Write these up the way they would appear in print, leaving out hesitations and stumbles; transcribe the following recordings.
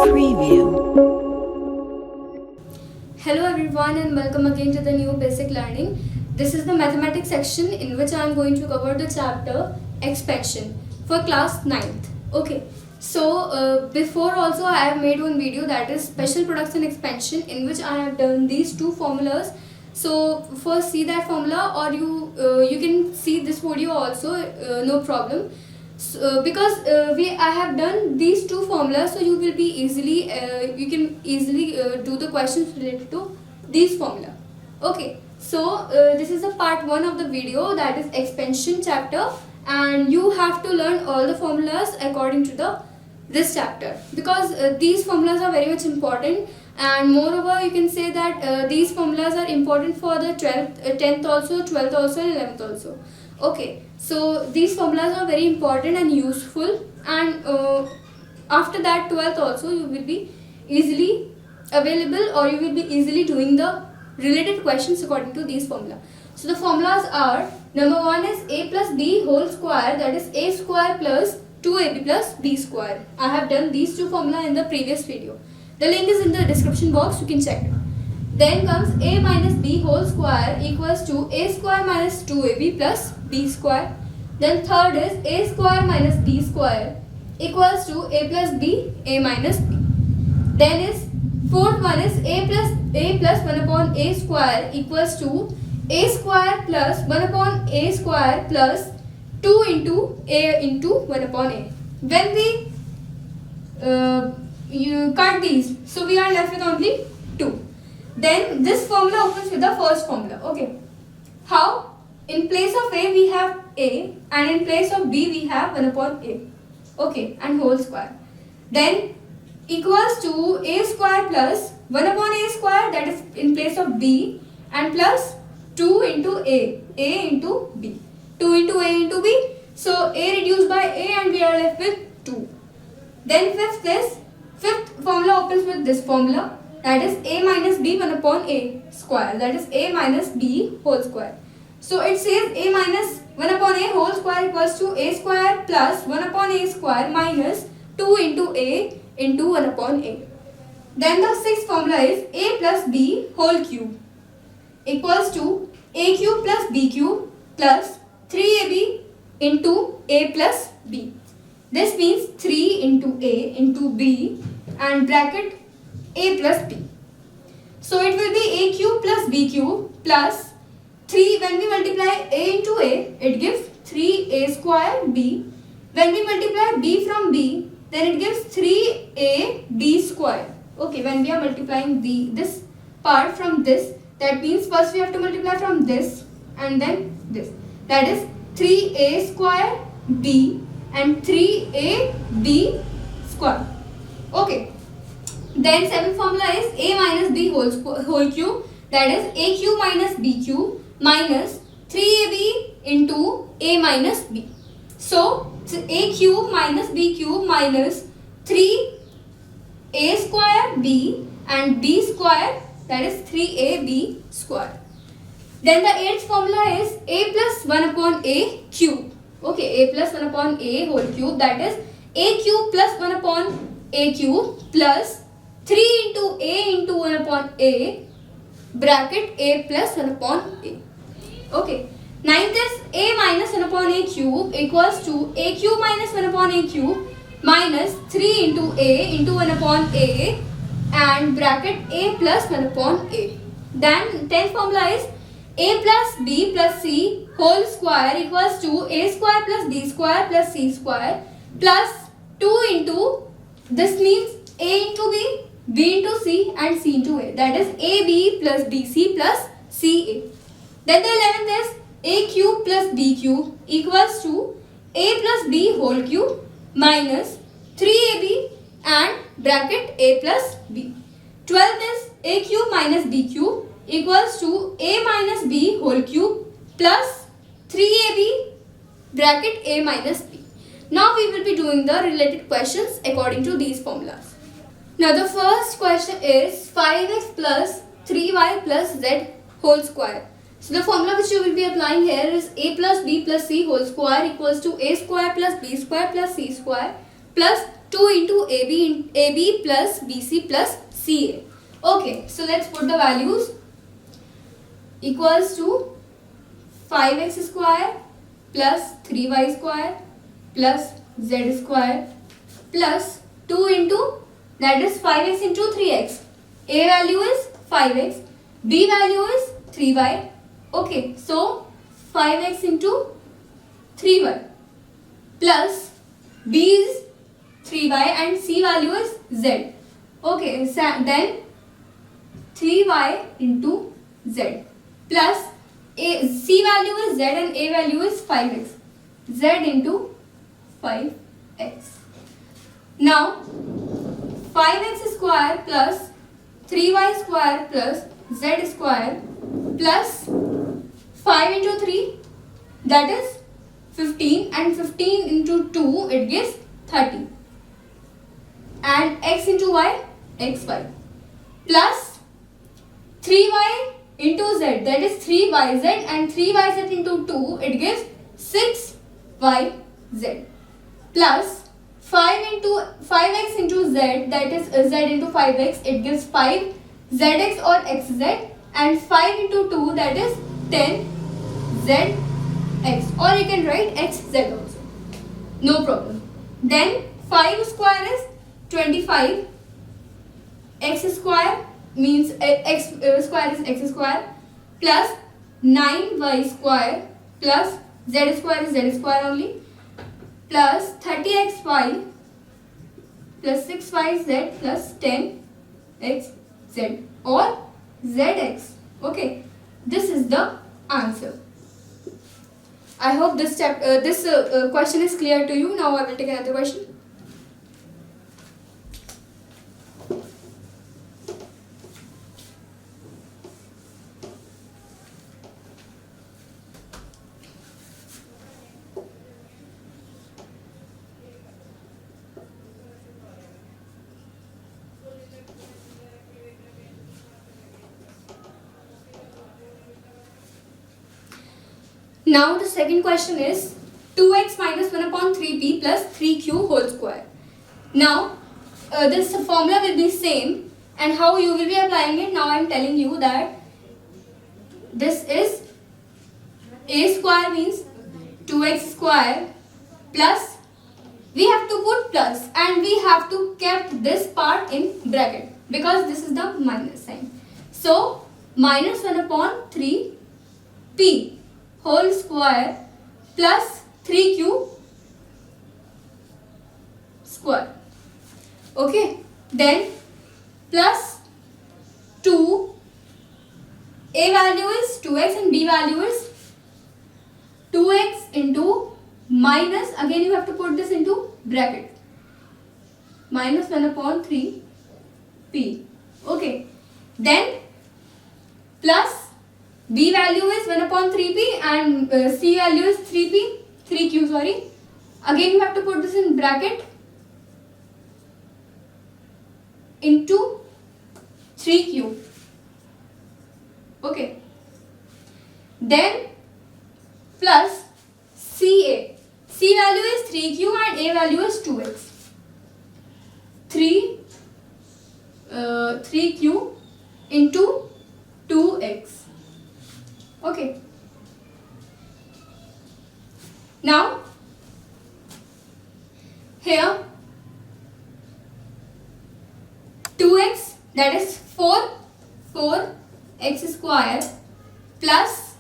Preview. Hello everyone and welcome again to the new basic learning. This is the mathematics section in which I am going to cover the chapter expansion for class 9th. Okay, so before also I have made one video, that is special products and expansion, in which I have done these two formulas. So first see that formula, or you can see this video also, no problem. So, because I have done these two formulas, so you can easily do the questions related to these formula. Okay, so this is the part 1 of the video, that is expansion chapter, and you have to learn all the formulas according to this chapter, because these formulas are very much important, and moreover you can say that these formulas are important for the 12th 10th also, 12th also, and 11th also. Okay, so these formulas are very important and useful, and after that 12th also you will be easily available, or you will be easily doing the related questions according to these formula. So the formulas are, number 1 is a plus b whole square, that is a square plus 2ab plus b square. I have done these two formula in the previous video. The link is in the description box, you can check it. Then comes a minus b whole square equals to a square minus 2ab plus b square. Then third is a square minus b square equals to a plus b, a minus b. Then is fourth one is a plus 1 upon a square equals to a square plus 1 upon a square plus 2 into a into 1 upon a. When we you cut these, so we are left with only 2. Then this formula opens with the first formula. Okay, how? In place of a we have a, and in place of b we have 1 upon a. Okay, and whole square. Then equals to a square plus 1 upon a square, that is in place of b, and plus 2 into a into b. 2 into a into b. So a reduced by a, and we are left with 2. Then fifth formula opens with this formula, that is a minus b 1 upon a square, that is a minus b whole square. So it says a minus 1 upon a whole square equals to a square plus 1 upon a square minus 2 into a into 1 upon a. Then the sixth formula is a plus b whole cube equals to a cube plus b cube plus 3ab into a plus b. This means 3 into a into b and bracket a plus b. So it will be a cube plus b cube plus 3. When we multiply a into a, it gives 3a square b. When we multiply b from b, then it gives 3ab square. Okay, when we are multiplying this part from this, that means first we have to multiply from this and then this. That is 3a square b and 3ab square. Okay. Then seventh formula is a minus b whole cube, that is a cube minus b cube minus 3ab into a minus b. So a cube minus b cube minus 3a square b and b square, that is 3ab square. Then the eighth formula is a plus 1 upon a cube. Okay, a plus 1 upon a whole cube, that is a cube plus 1 upon a cube plus 3 into a into 1 upon a bracket a plus 1 upon a. Okay. Ninth is a minus 1 upon a cube equals to a cube minus 1 upon a cube minus 3 into a into 1 upon a and bracket a plus 1 upon a. Then 10th formula is a plus b plus c whole square equals to a square plus b square plus c square plus 2 into, this means a into b, b into c and c into a, that is ab plus bc plus ca. Then the 11th is a cube plus b cube equals to a plus b whole cube minus 3ab and bracket a plus b. 12th is a cube minus b cube equals to a minus b whole cube plus 3ab bracket a minus b. Now we will be doing the related questions according to these formulas. Now the first question is 5x plus 3y plus z whole square. So the formula which you will be applying here is a plus b plus c whole square equals to a square plus b square plus c square plus 2 into AB plus BC plus CA. Okay, so let's put the values. Equals to 5x square plus 3y square plus z square plus 2 into, that is 5x into 3x. A value is 5x, B value is 3y. Okay, so 5x into 3y plus B is 3y and C value is z. Okay, so then 3y into z plus C value is z and A value is 5x. Z into 5x. Now 5x square plus 3y square plus z square plus 5 into 3, that is 15, and 15 into 2 it gives 30, and x into y, xy, plus 3y into z, that is 3yz, and 3yz into 2 it gives 6yz, plus 5x into z, that is z into 5x, it gives 5zx or xz, and 5 into 2, that is 10zx, or you can write xz also, no problem. Then 5 square is 25, x square means x square is x square, plus 9y square plus z square is z square only, plus 30xy plus 6yz plus 10xz or zx. Okay, this is the answer. I hope this question is clear to you. Now I will take another question. Now the second question is 2x minus 1 upon 3p plus 3q whole square. Now this formula will be same, and how you will be applying it, now I am telling you that this is a square means 2x square plus, we have to put plus and we have to keep this part in bracket because this is the minus sign. So minus 1 upon 3p whole square plus 3q square. Okay, then plus 2, a value is 2x and b value is 2x into minus, again you have to put this into bracket, minus 1 upon 3p. Okay, then plus b value is 1 upon 3p and c value is 3q, sorry. Again you have to put this in bracket into 3q. Okay. Then plus ca. C value is 3q and a value is 2x. 3q into 2x. Okay. Now here 2x, that is 4x square plus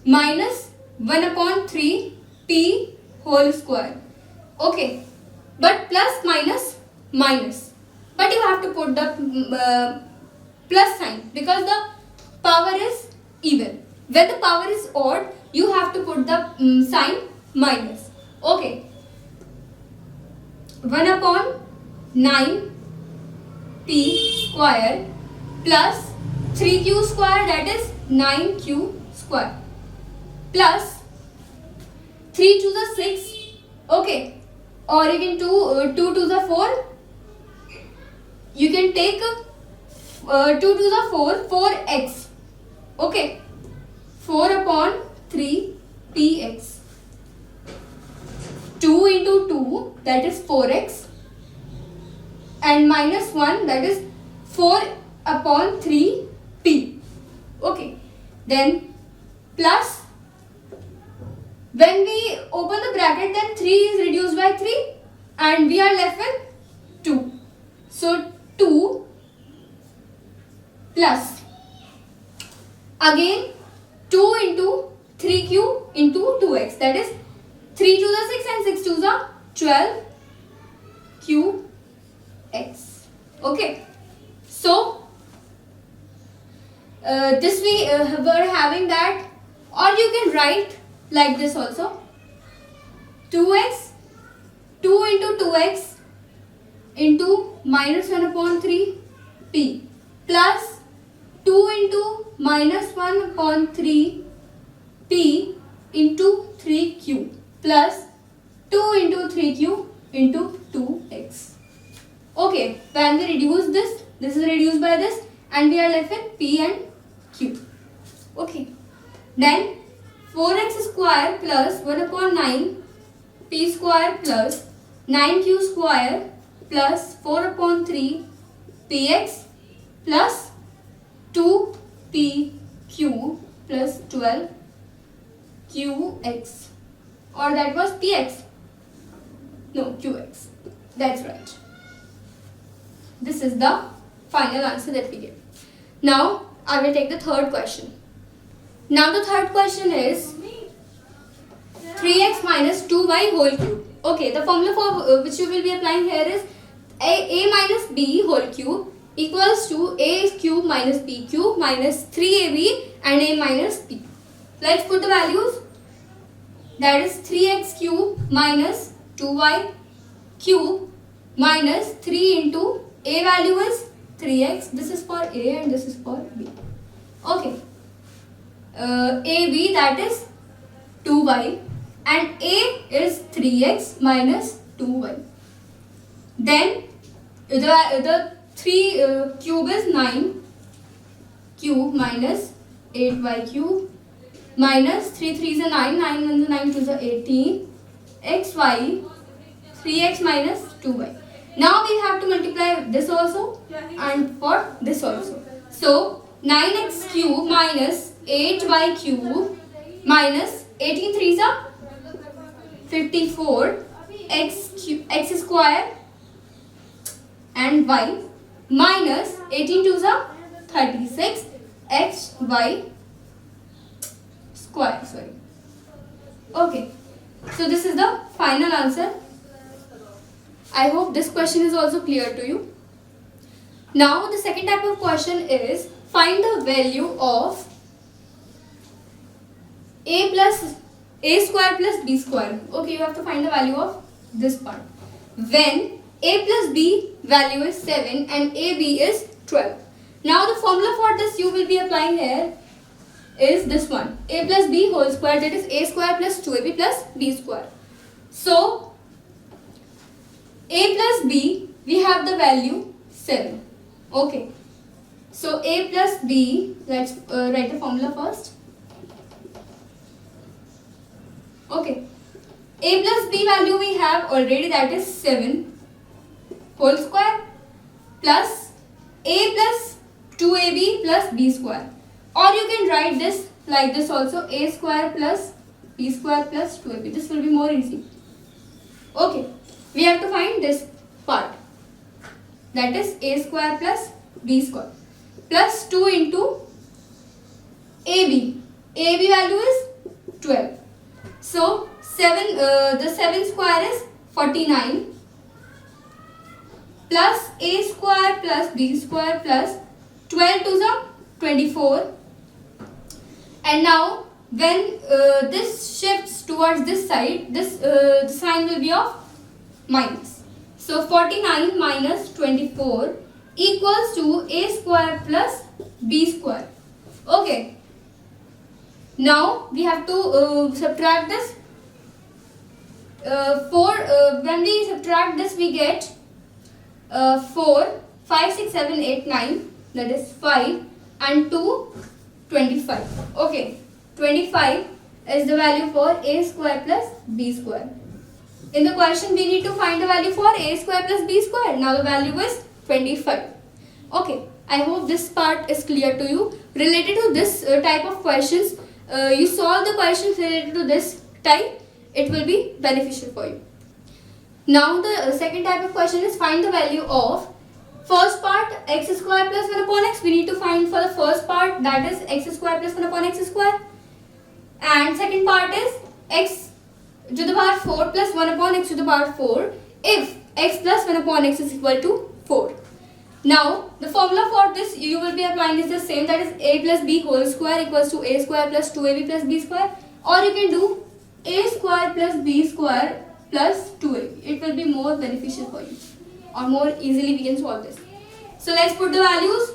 minus 1 upon 3p whole square. Okay, but plus minus minus, but you have to put the plus sign because the power is even. When the power is odd, you have to put the sign minus. Okay, 1 upon 9p square plus 3q square, that is 9q square, plus 3 to the 6. Okay, or you can do 2 to the 4. You can take 2 to the 4, 4x. Okay, 4 upon 3px. 2 into 2, that is 4x, and minus 1, that is 4 upon 3p. Okay, then plus, when we open the bracket, then 3 is reduced by 3 and we are left with 2. So 2 plus, again 2 into 3q into 2x, that is 3 to the 6 and 6 to the 12 qx. Okay, so this we were having that, or you can write like this also, 2x, 2 into 2x into minus 1 upon 3 p plus 2 into minus 1 upon 3 p into 3q plus 2 into 3q into 2x. Okay, when we reduce this is reduced by this and we are left with p and q. Okay, then 4x square plus 1 upon 9 p square plus 9q square plus 4 upon 3 px plus 2pq plus 12 qx, or that was px, no, qx, that's right. This is the final answer that we get. Now I will take the third question. Now the third question is 3x minus 2y whole cube. Okay, the formula for which you will be applying here is a minus b whole cube equals to a cube minus b cube minus 3ab and a minus b. Let's put the values. That is 3x cube minus 2y cube minus 3 into a value is 3x. This is for a and this is for b. Okay. AB, that is 2y, and a is 3x minus 2y. Then the 3 cube is 9 cube minus 8y cube minus 3 3s are 9, 9 1s are 9, 2s are 18, xy 3x minus 2y. Now we have to multiply this also and for this also. So 9x cube minus 8y cube minus 18 3s are 54 x square and y minus 18 2s are 36 xy square. Sorry. Okay. So this is the final answer. I hope this question is also clear to you. Now the second type of question is find the value of a square plus b square. Okay, you have to find the value of this part. When a plus b value is 7 and ab is 12. Now the formula for this you will be applying here is this one, a plus b whole square, that is a square plus 2ab plus b square. So a plus b, we have the value 7. Okay, so a plus b, let's write the formula first. Okay, a plus b value we have already, that is 7 whole square plus a plus 2ab plus b square, or you can write this like this also, a square plus b square plus 2ab. This will be more easy. Okay, we have to find this part, that is a square plus b square plus 2 into ab. ab value is 12. So 7, the 7 square is 49 plus a square plus b square plus 12 to the 24. And now when this shifts towards this side, this the sign will be of minus. So 49 minus 24 equals to a square plus b square. Okay. Now we have to subtract this. When we subtract this, we get 4, 5, 6, 7, 8, 9. That is 5 and 2, 25. Okay, 25 is the value for a square plus b square. In the question, we need to find the value for a square plus b square. Now the value is 25. Okay, I hope this part is clear to you. Related to this type of questions, you solve the questions related to this type, it will be beneficial for you. Now the second type of question is find the value of first part x square plus 1 upon x. We need to find for the first part, that is x square plus 1 upon x square. And second part is x to the power 4 plus 1 upon x to the power 4 if x plus 1 upon x is equal to 4. Now the formula for this you will be applying is the same, that is a plus b whole square equals to a square plus 2ab plus b square, or you can do a square plus b square plus 2ab. It will be more beneficial for you, or more easily we can solve this. So let's put the values.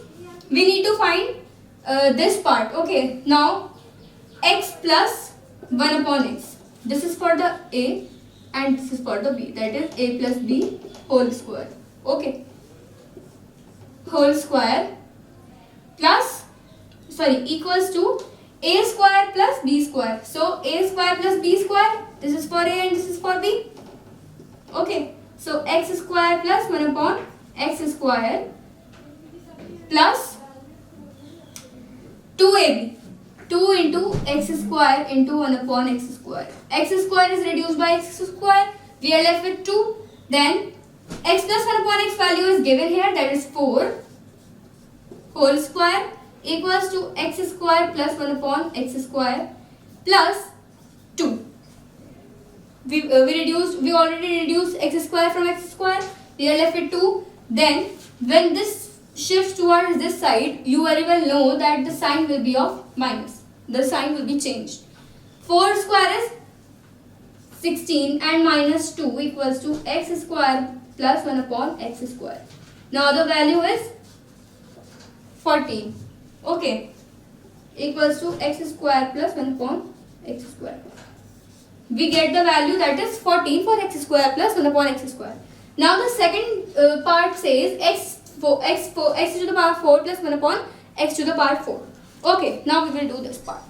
We need to find this part. Okay, now x plus 1 upon x. This is for the a and this is for the b, that is a plus b whole square. Okay, whole square plus equals to a square plus b square. So a square plus b square, this is for a and this is for b. Okay, so x square plus 1 upon x square plus 2ab. 2 into x square into 1 upon x square. X square is reduced by x square. We are left with 2. Then x plus 1 upon x value is given here, that is 4 whole square equals to x square plus 1 upon x square plus 2. We already reduced x square from x square. We are left with 2. Then when this shifts towards this side, you very well know that the sign will be of minus. The sign will be changed. 4 square is 16 and minus 2 equals to x square plus 1 upon x square. Now the value is 14. Okay, equals to x square plus 1 upon x square. We get the value, that is 14 for x square plus 1 upon x square. Now the second part says x to the power 4 plus 1 upon x to the power 4. Okay, now we will do this part.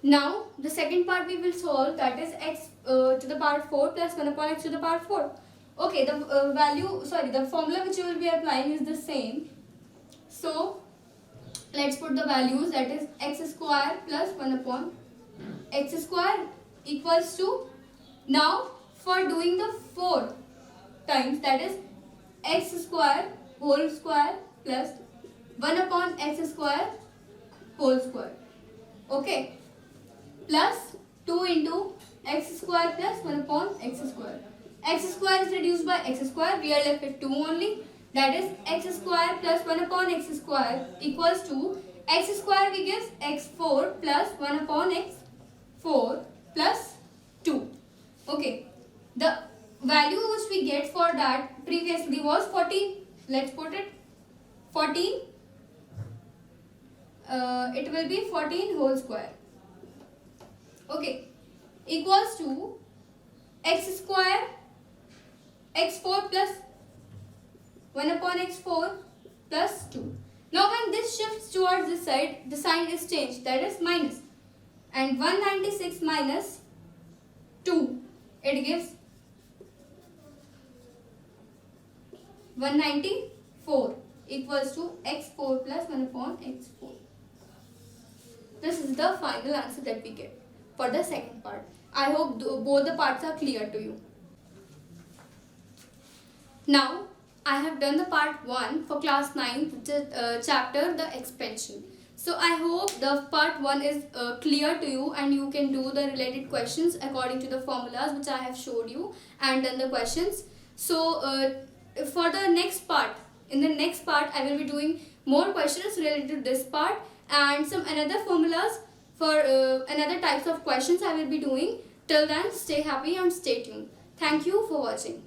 Now the second part we will solve, that is x to the power 4 plus 1 upon x to the power 4. Okay, the formula which you will be applying is the same. So let's put the values, that is x square plus 1 upon x square equals to, now for doing the 4 times, that is x square whole square plus 1 upon x square whole square. Okay, plus 2 into x square plus 1 upon x square. X square is reduced by x square. We are left with 2 only. That is x square plus 1 upon x square equals to x square we give x4 plus 1 upon x4 plus 2. Okay, the value which we get for that previously was 14. Let's put it 14. It will be 14 whole square. Okay, equals to x square x4 plus 1 upon x4 plus 2. Now when this shifts towards this side, the sign is changed, that is minus. And 196 minus 2, it gives 194 equals to x4 plus 1 upon x4. This is the final answer that we get for the second part. I hope both the parts are clear to you. Now I have done the part 1 for class 9, chapter the expansion. So I hope the part 1 is clear to you and you can do the related questions according to the formulas which I have showed you and done the questions. So for the next part, in the next part I will be doing more questions related to this part and some another formulas for another types of questions I will be doing. Till then, stay happy and stay tuned. Thank you for watching.